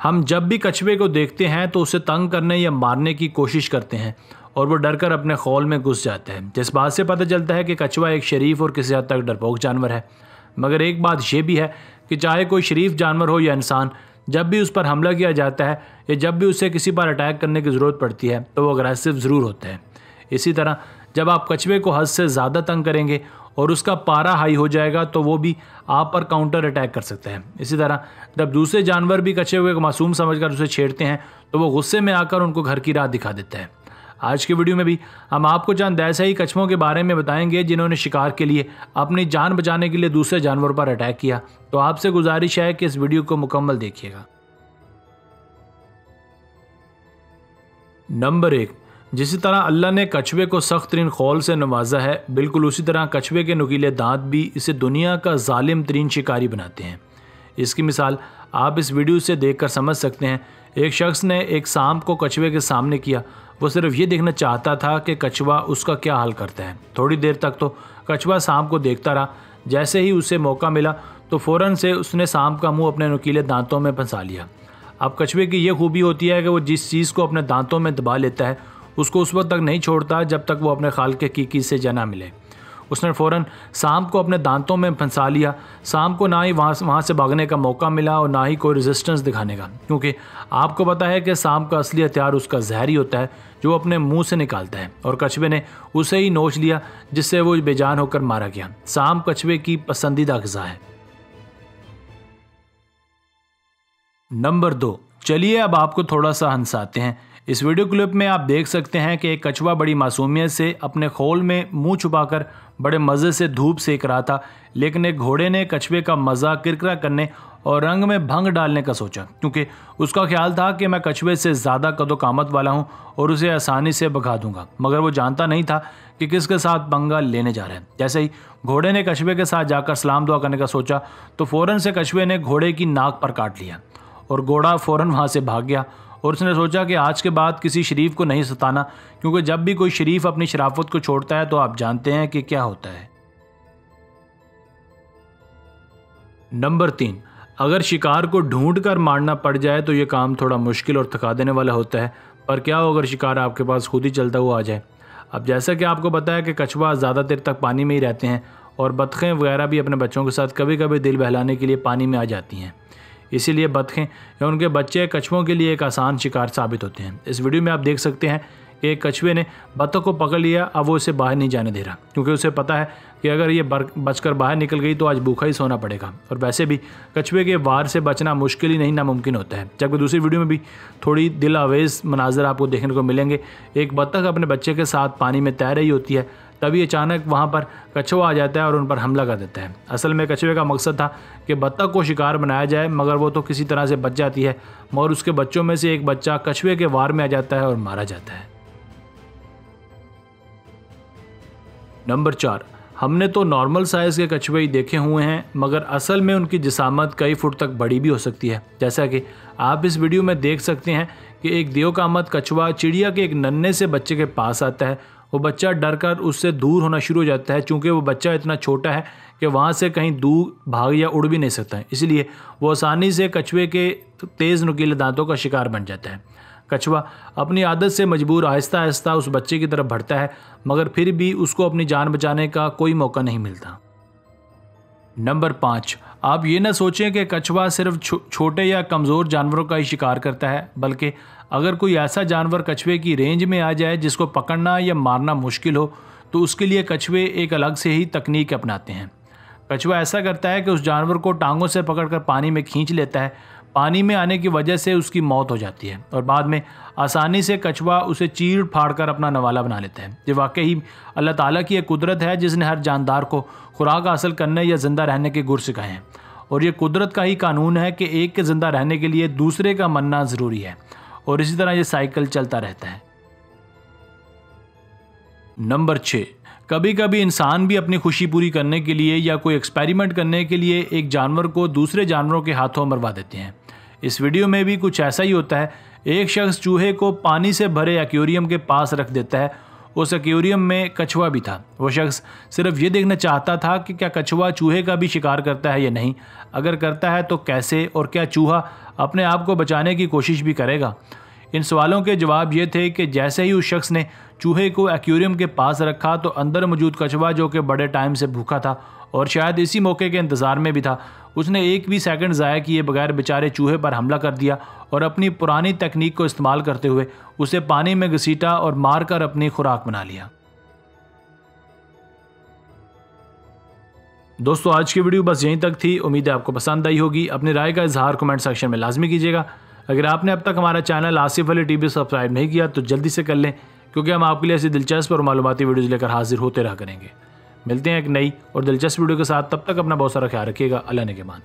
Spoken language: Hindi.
हम जब भी कछुए को देखते हैं तो उसे तंग करने या मारने की कोशिश करते हैं और वो डरकर अपने खौल में घुस जाता है, जिस बात से पता चलता है कि कछुआ एक शरीफ और किसी हद तक डरपोक जानवर है। मगर एक बात ये भी है कि चाहे कोई शरीफ जानवर हो या इंसान, जब भी उस पर हमला किया जाता है या जब भी उसे किसी पर अटैक करने की ज़रूरत पड़ती है तो वो अग्रेसिव ज़रूर होते हैं। इसी तरह जब आप कछुए को हद से ज़्यादा तंग करेंगे और उसका पारा हाई हो जाएगा तो वो भी आप पर काउंटर अटैक कर सकता है। इसी तरह जब दूसरे जानवर भी कछुए को मासूम समझकर उसे छेड़ते हैं तो वो गुस्से में आकर उनको घर की राह दिखा देता है। आज की वीडियो में भी हम आपको चंद ऐसे ही कछुओं के बारे में बताएंगे जिन्होंने शिकार के लिए अपनी जान बचाने के लिए दूसरे जानवरों पर अटैक किया। तो आपसे गुजारिश है कि इस वीडियो को मुकम्मल देखिएगा। नंबर 1, जिस तरह अल्लाह ने कछुए को सख्त तरीन खौल से नवाजा है, बिल्कुल उसी तरह कछुए के नुकीले दांत भी इसे दुनिया का जालिम तरीन शिकारी बनाते हैं। इसकी मिसाल आप इस वीडियो से देखकर समझ सकते हैं। एक शख्स ने एक सांप को कछुए के सामने किया। वो सिर्फ ये देखना चाहता था कि कछुआ उसका क्या हाल करता है। थोड़ी देर तक तो कछुआ सांप को देखता रहा। जैसे ही उसे मौका मिला तो फ़ौरन से उसने सांप का मुंह अपने नुकीले दांतों में फंसा लिया। अब कछुए की ये खूबी होती है कि वो जिस चीज़ को अपने दांतों में दबा लेता है उसको उस वक्त तक नहीं छोड़ता जब तक वो अपने खाल की से जना मिले। उसने फ़ौरन सांप को अपने दांतों में फंसा लिया। सांप को ना ही वहाँ से भागने का मौका मिला और ना ही कोई रेजिस्टेंस दिखाने का, क्योंकि आपको पता है कि सांप का असली हथियार उसका जहर ही होता है जो वो अपने मुंह से निकालता है। और कछुए ने उसे ही नोच लिया जिससे वो बेजान होकर मारा गया। सांप कछुए की पसंदीदा ग़िज़ा है। नंबर 2, चलिए अब आपको थोड़ा सा हंसाते हैं। इस वीडियो क्लिप में आप देख सकते हैं कि एक कछुआ बड़ी मासूमियत से अपने खोल में मुंह छुपाकर बड़े मज़े से धूप सेक रहा था, लेकिन एक घोड़े ने कछुए का मज़ा किरकिरा करने और रंग में भंग डालने का सोचा, क्योंकि उसका ख्याल था कि मैं कछुए से ज़्यादा कदो-कामत वाला हूं और उसे आसानी से भगा दूंगा। मगर वो जानता नहीं था कि किसके साथ पंगा लेने जा रहे हैं। जैसे ही घोड़े ने कछुए के साथ जाकर सलाम दुआ करने का सोचा तो फ़ौरन से कछुए ने घोड़े की नाक पर काट लिया और घोड़ा फ़ौरन वहाँ से भाग गया। और उसने सोचा कि आज के बाद किसी शरीफ को नहीं सताना, क्योंकि जब भी कोई शरीफ अपनी शराफत को छोड़ता है तो आप जानते हैं कि क्या होता है। नंबर 3, अगर शिकार को ढूंढ कर मारना पड़ जाए तो ये काम थोड़ा मुश्किल और थका देने वाला होता है। पर क्या हो अगर शिकार आपके पास खुद ही चलता हुआ आ जाए। अब जैसा कि आपको पता है कि कछुआ ज़्यादा देर तक पानी में ही रहते हैं और बतखें वगैरह भी अपने बच्चों के साथ कभी कभी दिल बहलाने के लिए पानी में आ जाती हैं। इसीलिए बतखें या उनके बच्चे कछुओं के लिए एक आसान शिकार साबित होते हैं। इस वीडियो में आप देख सकते हैं कि एक कछुए ने बतख को पकड़ लिया। अब वो इसे बाहर नहीं जाने दे रहा, क्योंकि उसे पता है कि अगर ये बचकर बाहर निकल गई तो आज भूखा ही सोना पड़ेगा। और वैसे भी कछुए के वार से बचना मुश्किल ही नहीं नामुमकिन होता है। जबकि दूसरी वीडियो में भी थोड़ी दिल आवेज़ मनाजर आपको देखने को मिलेंगे। एक बतख अपने बच्चे के साथ पानी में तैर रही होती है, तभी अचानक वहाँ पर कछुआ आ जाता है और उन पर हमला कर देता है। असल में कछुए का मकसद था कि बतख को शिकार बनाया जाए, मगर वो तो किसी तरह से बच जाती है, मगर उसके बच्चों में से एक बच्चा कछुए के वार में आ जाता है और मारा जाता है। नंबर 4, हमने तो नॉर्मल साइज़ के कछुए ही देखे हुए हैं, मगर असल में उनकी जिसामत कई फुट तक बड़ी भी हो सकती है। जैसा कि आप इस वीडियो में देख सकते हैं कि एक देवकामत कछुआ चिड़िया के एक नन्हे से बच्चे के पास आता है। वो बच्चा डर कर उससे दूर होना शुरू हो जाता है, चूँकि वो बच्चा इतना छोटा है कि वहाँ से कहीं दूर भाग या उड़ भी नहीं सकता है। इसलिए वो आसानी से कछुए के तेज़ नुकीले दांतों का शिकार बन जाता है। कछुआ अपनी आदत से मजबूर आहिस्ता आहिस्ता उस बच्चे की तरफ बढ़ता है, मगर फिर भी उसको अपनी जान बचाने का कोई मौका नहीं मिलता। नंबर 5, आप ये ना सोचें कि कछुआ सिर्फ छोटे या कमज़ोर जानवरों का ही शिकार करता है, बल्कि अगर कोई ऐसा जानवर कछुए की रेंज में आ जाए जिसको पकड़ना या मारना मुश्किल हो तो उसके लिए कछुए एक अलग से ही तकनीक अपनाते हैं। कछुआ ऐसा करता है कि उस जानवर को टांगों से पकड़कर पानी में खींच लेता है। पानी में आने की वजह से उसकी मौत हो जाती है और बाद में आसानी से कछुआ उसे चीर फाड़ कर अपना नवाला बना लेता है। ये वाकई ही अल्लाह ताला की एक कुदरत है जिसने हर जानदार को खुराक हासिल करने या ज़िंदा रहने के गुर सिखाए हैं। और ये कुदरत का ही कानून है कि एक के ज़िंदा रहने के लिए दूसरे का मरना ज़रूरी है, और इसी तरह ये साइकिल चलता रहता है। नंबर 6, कभी कभी इंसान भी अपनी खुशी पूरी करने के लिए या कोई एक्सपेरिमेंट करने के लिए एक जानवर को दूसरे जानवरों के हाथों मरवा देते हैं। इस वीडियो में भी कुछ ऐसा ही होता है। एक शख्स चूहे को पानी से भरे एक्वेरियम के पास रख देता है उस एक्वेरियम में कछुआ भी था। वो शख्स सिर्फ ये देखना चाहता था कि क्या कछुआ चूहे का भी शिकार करता है या नहीं, अगर करता है तो कैसे, और क्या चूहा अपने आप को बचाने की कोशिश भी करेगा। इन सवालों के जवाब ये थे कि जैसे ही उस शख्स ने चूहे को एक्वेरियम के पास रखा तो अंदर मौजूद कछुआ, जो कि बड़े टाइम से भूखा था और शायद इसी मौके के इंतज़ार में भी था, उसने एक भी सेकंड ज़ाया किए बगैर बेचारे चूहे पर हमला कर दिया और अपनी पुरानी तकनीक को इस्तेमाल करते हुए उसे पानी में घसीटा और मारकर अपनी खुराक बना लिया। दोस्तों, आज की वीडियो बस यहीं तक थी। उम्मीद है आपको पसंद आई होगी। अपनी राय का इजहार कमेंट सेक्शन में लाजमी कीजिएगा। अगर आपने अब तक हमारा channel Asif Ali TV subscribe नहीं किया तो जल्दी से कर लें, क्योंकि हम आपके लिए ऐसी दिलचस्प और मालूमाती वीडियोज़ लेकर हाजिर होते रहा करेंगे। मिलते हैं एक नई और दिलचस्प वीडियो के साथ, तब तक अपना बहुत सारा ख्याल रखिएगा। अल्लाह ने के मान।